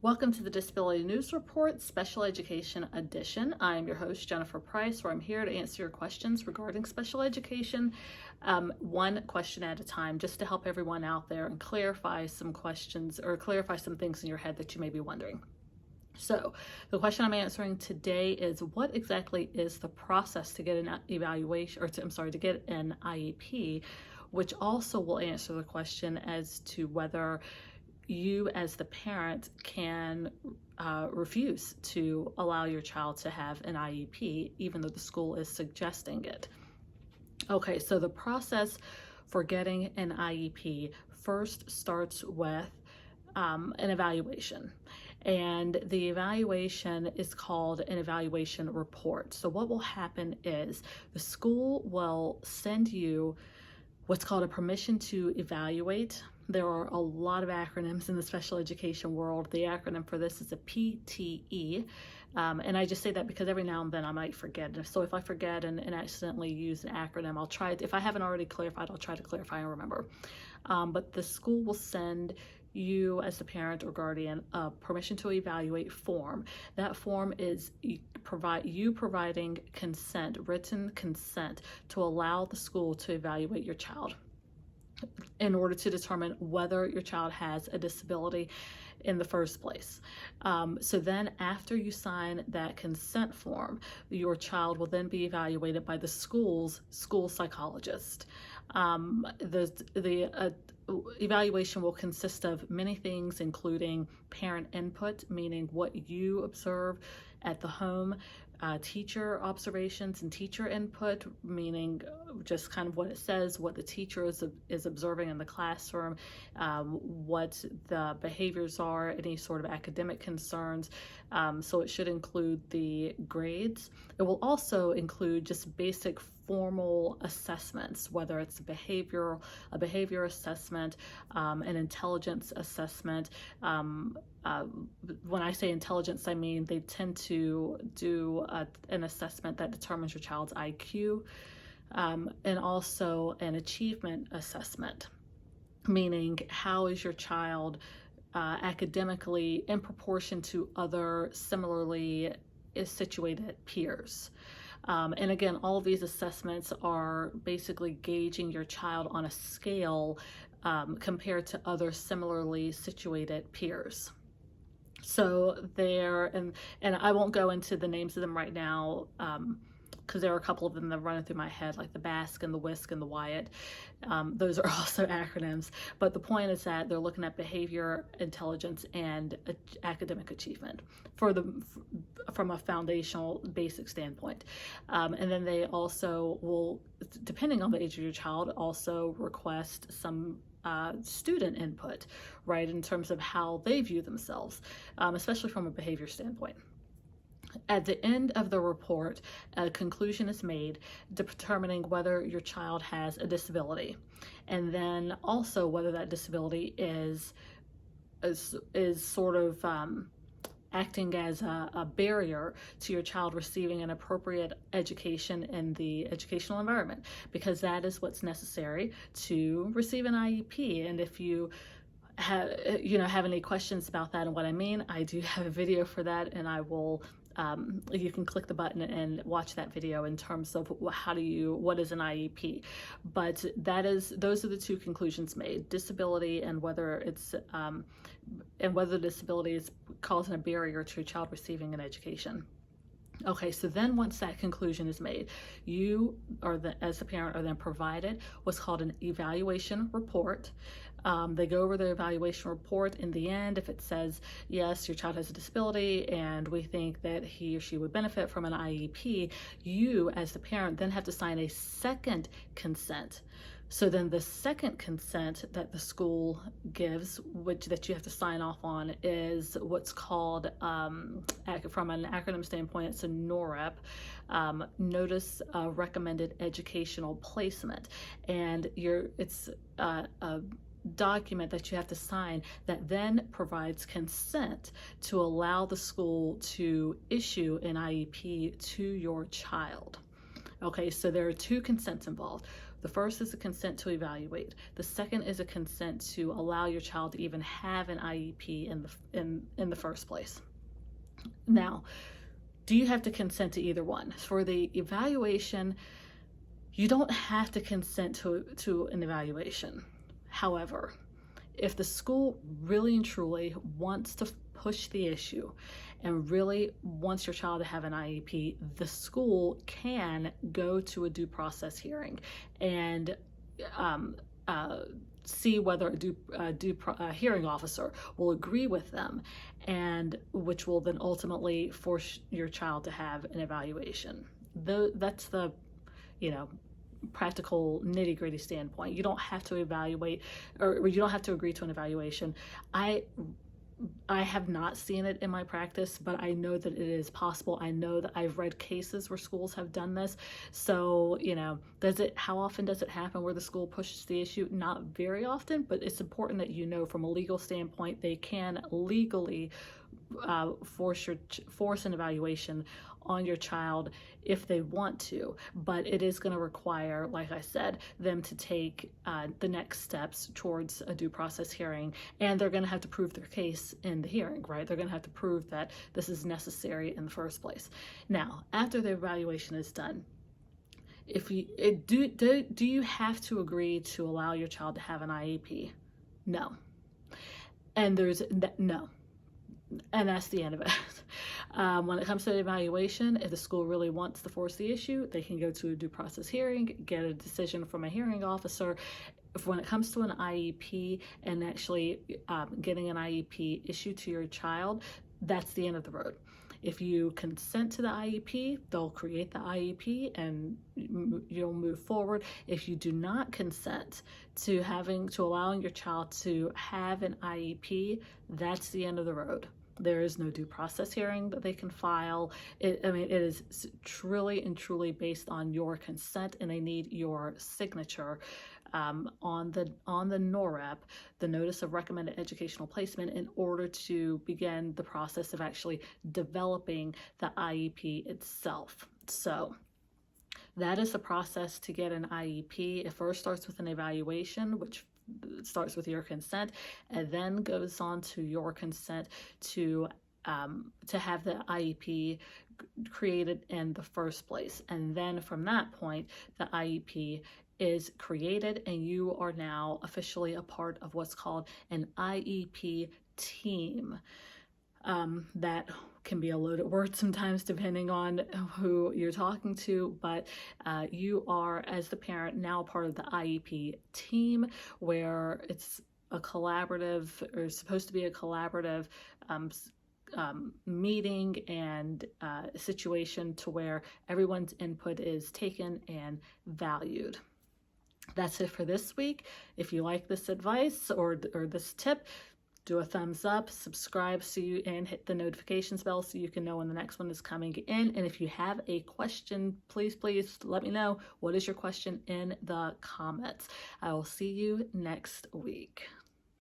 Welcome to the Disability News Report, Special Education Edition. I am your host, Jennifer Price, where I'm here to answer your questions regarding special education, one question at a time, just to help everyone out there and clarify some questions or clarify some things in your head that you may be wondering. So the question I'm answering today is, what exactly is the process to get an evaluation, or to get an IEP, which also will answer the question as to whether you as the parent can refuse to allow your child to have an IEP, even though the school is suggesting it. Okay, so the process for getting an IEP first starts with an evaluation. And the evaluation is called an evaluation report. So what will happen is the school will send you what's called a permission to evaluate. There are a lot of acronyms in the special education world. The acronym for this is a PTE. And I just say that because every now and then I might forget. So if I forget and accidentally use an acronym, I'll try, if I haven't already clarified, I'll try to clarify and remember. But the school will send you as the parent or guardian a permission to evaluate form. That form is you providing consent, written consent, to allow the school to evaluate your child in order to determine whether your child has a disability in the first place. So then after you sign that consent form, your child will then be evaluated by the school's school psychologist. The evaluation will consist of many things, including parent input, meaning what you observe at the home, teacher observations and teacher input, meaning just kind of what it says, what the teacher is observing in the classroom, what the behaviors are, any sort of academic concerns. So it should include the grades. It will also include just basic formal assessments, whether it's a behavior assessment, an intelligence assessment. When I say intelligence, I mean they tend to do an assessment that determines your child's IQ, and also an achievement assessment, meaning how is your child academically in proportion to other similarly situated peers. And again, all of these assessments are basically gauging your child on a scale compared to other similarly situated peers. So there, and I won't go into the names of them right now, because there are a couple of them that are running through my head, like the BASC and the WISC and the WIAT. Those are also acronyms. But the point is that they're looking at behavior, intelligence, and academic achievement from a foundational basic standpoint. And then they also will, depending on the age of your child, also request some student input, right, in terms of how they view themselves, especially from a behavior standpoint. At the end of the report, a conclusion is made determining whether your child has a disability, and then also whether that disability is sort of acting as a barrier to your child receiving an appropriate education in the educational environment, because that is what's necessary to receive an IEP. And if you have any questions about that and what I mean, I do have a video for that, and I will you can click the button and watch that video in terms of what is an IEP. But those are the two conclusions made: disability, and whether it's and whether disability is causing a barrier to a child receiving an education. Okay, so then once that conclusion is made, you as the parent are then provided what's called an evaluation report. They go over the evaluation report. In the end, if it says, yes, your child has a disability and we think that he or she would benefit from an IEP, you as the parent then have to sign a second consent. So then the second consent that the school gives, that you have to sign off on, is what's called, from an acronym standpoint, it's a NOREP, Notice of Recommended Educational Placement. And it's a document that you have to sign that then provides consent to allow the school to issue an IEP to your child. Okay, so there are two consents involved. The first is a consent to evaluate. The second is a consent to allow your child to even have an IEP in the first place. Now, do you have to consent to either one? For the evaluation, you don't have to consent to an evaluation. However, if the school really and truly wants to push the issue and really wants your child to have an IEP, the school can go to a due process hearing and see whether a hearing officer will agree with them, and which will then ultimately force your child to have an evaluation. That's the, practical nitty-gritty standpoint. You don't have to evaluate, or you don't have to agree to an evaluation. I have not seen it in my practice, but I know that it is possible. I know that I've read cases where schools have done this. So, how often does it happen where the school pushes the issue? Not very often, but it's important that from a legal standpoint, they can legally force an evaluation on your child if they want to, but it is going to require, like I said, them to take the next steps towards a due process hearing, and they're going to have to prove their case in the hearing, right? They're going to have to prove that this is necessary in the first place. Now, after the evaluation is done, do you have to agree to allow your child to have an IEP? No. And no. And that's the end of it. When it comes to the evaluation, if the school really wants to force the issue, they can go to a due process hearing, get a decision from a hearing officer. When it comes to an IEP and actually getting an IEP issued to your child, that's the end of the road. If you consent to the IEP, they'll create the IEP and you'll move forward. If you do not consent to allowing your child to have an IEP, that's the end of the road. There is no due process hearing that they can file. It is truly and truly based on your consent, and they need your signature on the NOREP, the Notice of Recommended Educational Placement, in order to begin the process of actually developing the IEP itself. So that is the process to get an IEP. It first starts with an evaluation, which starts with your consent, and then goes on to your consent to have the IEP created in the first place. And then from that point, the IEP is created and you are now officially a part of what's called an IEP team. That can be a loaded word sometimes depending on who you're talking to, but you are, as the parent, now part of the IEP team, where it's a collaborative, or supposed to be a collaborative meeting and situation to where everyone's input is taken and valued. That's it for this week. If you like this advice or this tip, do a thumbs up, subscribe and hit the notifications bell so you can know when the next one is coming in. And if you have a question, please let me know. What is your question in the comments? I will see you next week.